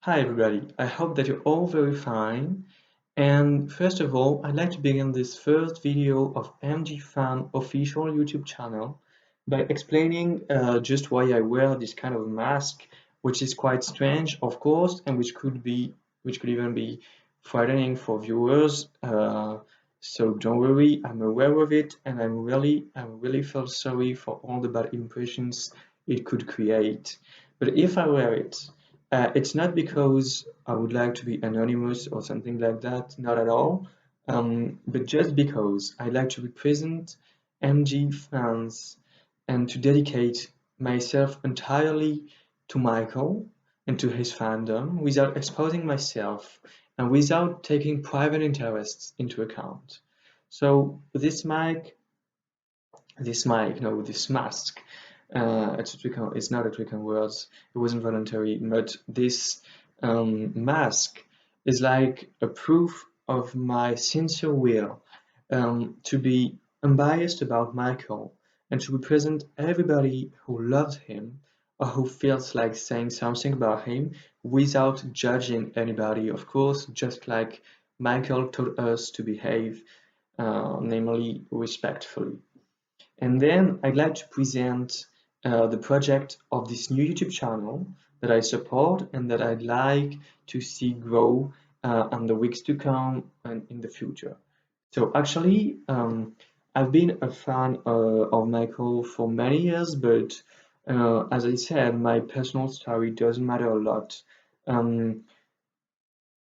Hi everybody, I hope that you're all very fine. And first of all, I'd like to begin this first video of MG Fan official YouTube channel by explaining just why I wear this kind of mask, which is quite strange, of course, and which could even be frightening for viewers. So don't worry, I'm aware of it, and I really feel sorry for all the bad impressions it could create. But if I wear it, it's not because I would like to be anonymous or something like that, not at all, but just because I like to represent MG fans and to dedicate myself entirely to Michael and to his fandom without exposing myself and without taking private interests into account. So this mask. It's not a trick on words. It wasn't voluntary, but this mask is like a proof of my sincere will to be unbiased about Michael and to represent everybody who loves him or who feels like saying something about him without judging anybody, of course, just like Michael taught us to behave, namely respectfully. And then I'd like to present the project of this new YouTube channel that I support and that I'd like to see grow in the weeks to come and in the future. So actually, I've been a fan of Michael for many years, but as I said, my personal story doesn't matter a lot. Um,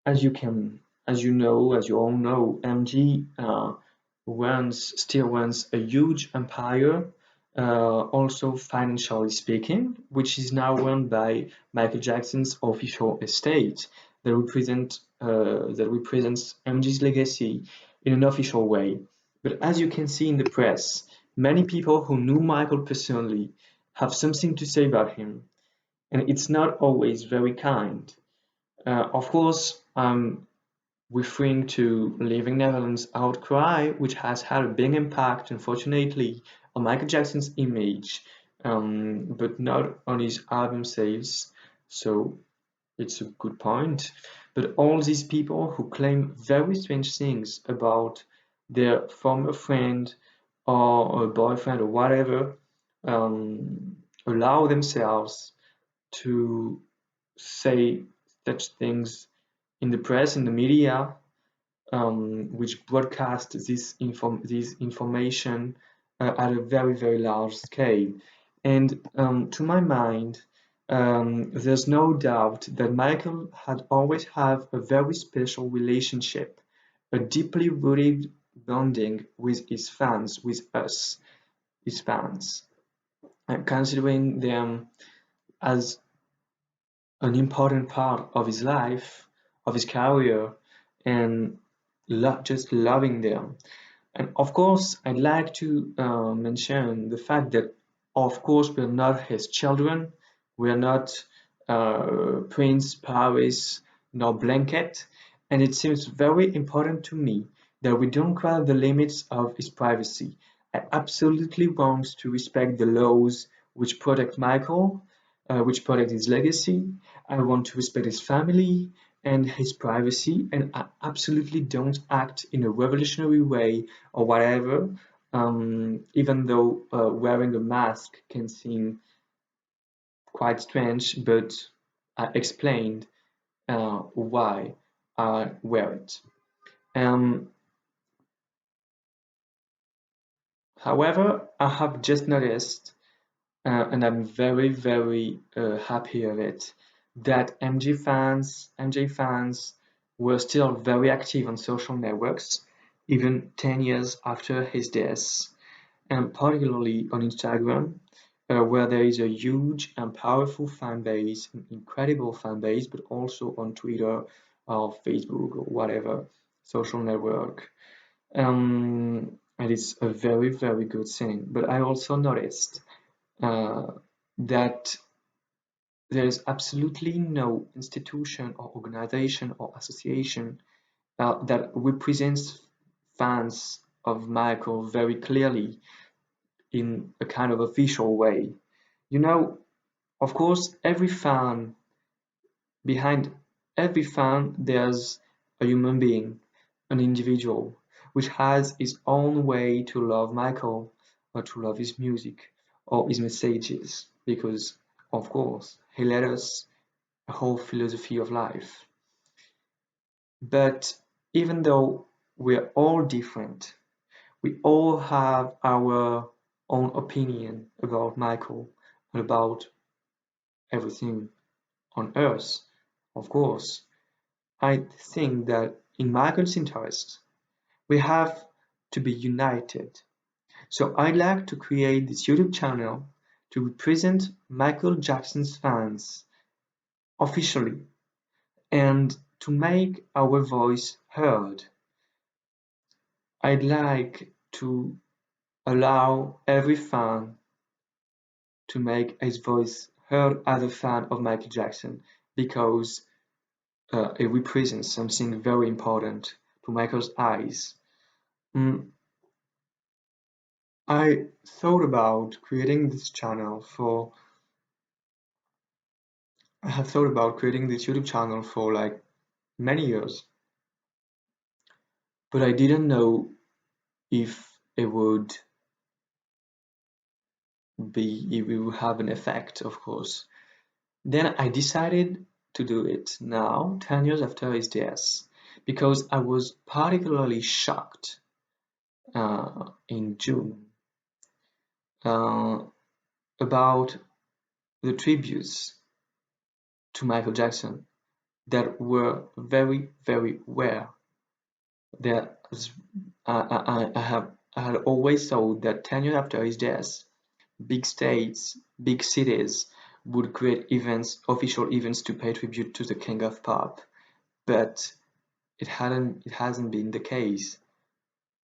as you can, as you all know, MG still runs a huge empire, also financially speaking, which is now run by Michael Jackson's official estate that represents MG's legacy in an official way. But as you can see in the press, many people who knew Michael personally have something to say about him, and it's not always very kind. Of course, I'm referring to Leaving Neverland's outcry, which has had a big impact, unfortunately, on Michael Jackson's image, but not on his album sales. So it's a good point. But all these people who claim very strange things about their former friend or a boyfriend or whatever allow themselves to say such things in the press, in the media, which broadcast this information at a very, very large scale. And to my mind, there's no doubt that Michael had always had a very special relationship, a deeply rooted bonding with his fans, with us, his fans, and considering them as an important part of his life, of his career, and just loving them. And of course, I'd like to mention the fact that, of course, we're not his children. We're not Prince, Paris, nor Blanket. And it seems very important to me that we don't cross the limits of his privacy. I absolutely want to respect the laws which protect Michael, which protect his legacy. I want to respect his family and his privacy, and I absolutely don't act in a revolutionary way or whatever, even though wearing a mask can seem quite strange, but I explained why I wear it. Um, However, I have just noticed, and I'm very, very happy of it, that MJ fans were still very active on social networks, even 10 years after his death, and particularly on Instagram, where there is a huge and powerful fan base, an incredible fan base, but also on Twitter or Facebook or whatever social network. And it's a very, very good thing. But I also noticed uh, that there is absolutely no institution or organization or association that represents fans of Michael very clearly in a kind of official way. You know, of course, every fan behind every fan there's a human being, an individual, which has his own way to love Michael or to love his music or his messages, because of course he led us a whole philosophy of life. But even though we're all different, we all have our own opinion about Michael and about everything on earth. Of course, I think that in Michael's interest, we have to be united. So I'd like to create this YouTube channel to represent Michael Jackson's fans officially and to make our voice heard. I'd like to allow every fan to make his voice heard as a fan of Michael Jackson, because it represents something very important to Michael's eyes. Mm, I thought about creating this channel for I have thought about creating this YouTube channel for like many years, but I didn't know if if it would have an effect, of course. Then I decided to do it now, 10 years after his death, because I was particularly shocked in June uh, about the tributes to Michael Jackson that were very, very rare. That I had always thought that 10 years after his death, big states, big cities would create events, official events to pay tribute to the King of Pop, but it hasn't been the case,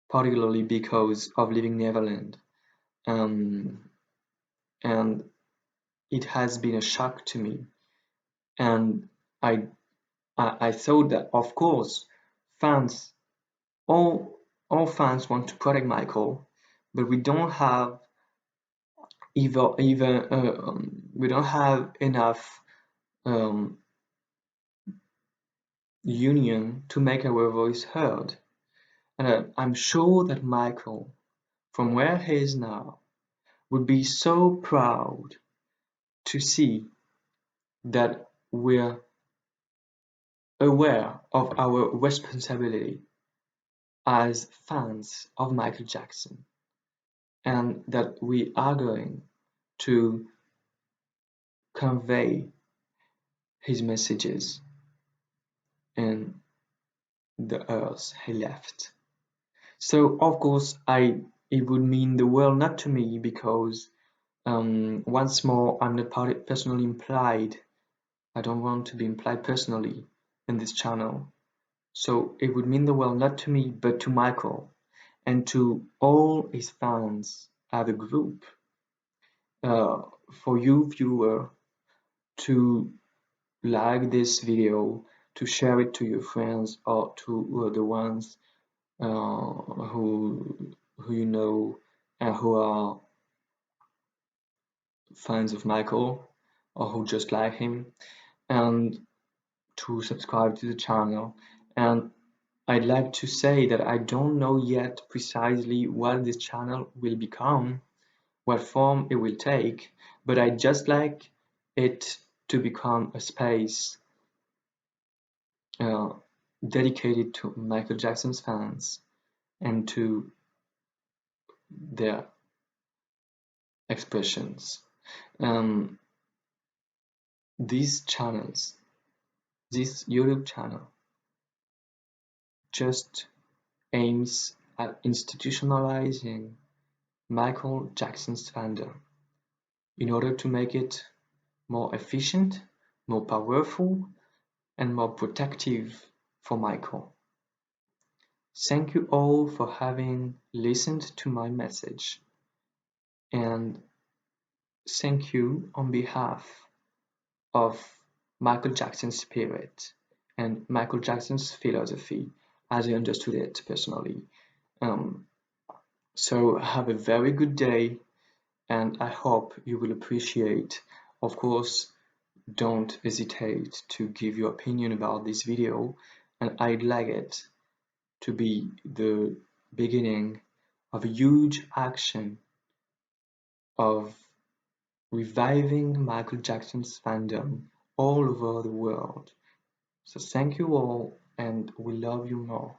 particularly because of Living Neverland. Um, and it has been a shock to me. And I I thought that of course fans all fans want to protect Michael, but we don't have we don't have enough um, union to make our voice heard. And I'm sure that Michael, from where he is now, would be so proud to see that we're aware of our responsibility as fans of Michael Jackson, and that we are going to convey his messages in the earth he left. So of course it would mean the world not to me, because once more I'm not personally implied. I don't want to be implied personally in this channel. So it would mean the world not to me but to Michael and to all his fans as a group. For you viewer to like this video, to share it to your friends or to the ones who you know and who are fans of Michael or who just like him, and to subscribe to the channel. And I'd like to say that I don't know yet precisely what this channel will become, what form it will take, but I just like it to become a space uh, dedicated to Michael Jackson's fans and to their expressions. Um, these channels, this YouTube channel, just aims at institutionalizing Michael Jackson's fandom in order to make it more efficient, more powerful, and more protective for Michael. Thank you all for having listened to my message, and thank you on behalf of Michael Jackson's spirit and Michael Jackson's philosophy as I understood it personally. Um, so have a very good day, and I hope you will appreciate, of course, don't hesitate to give your opinion about this video, and I'd like it to be the beginning of a huge action of reviving Michael Jackson's fandom all over the world. So thank you all, and we love you more.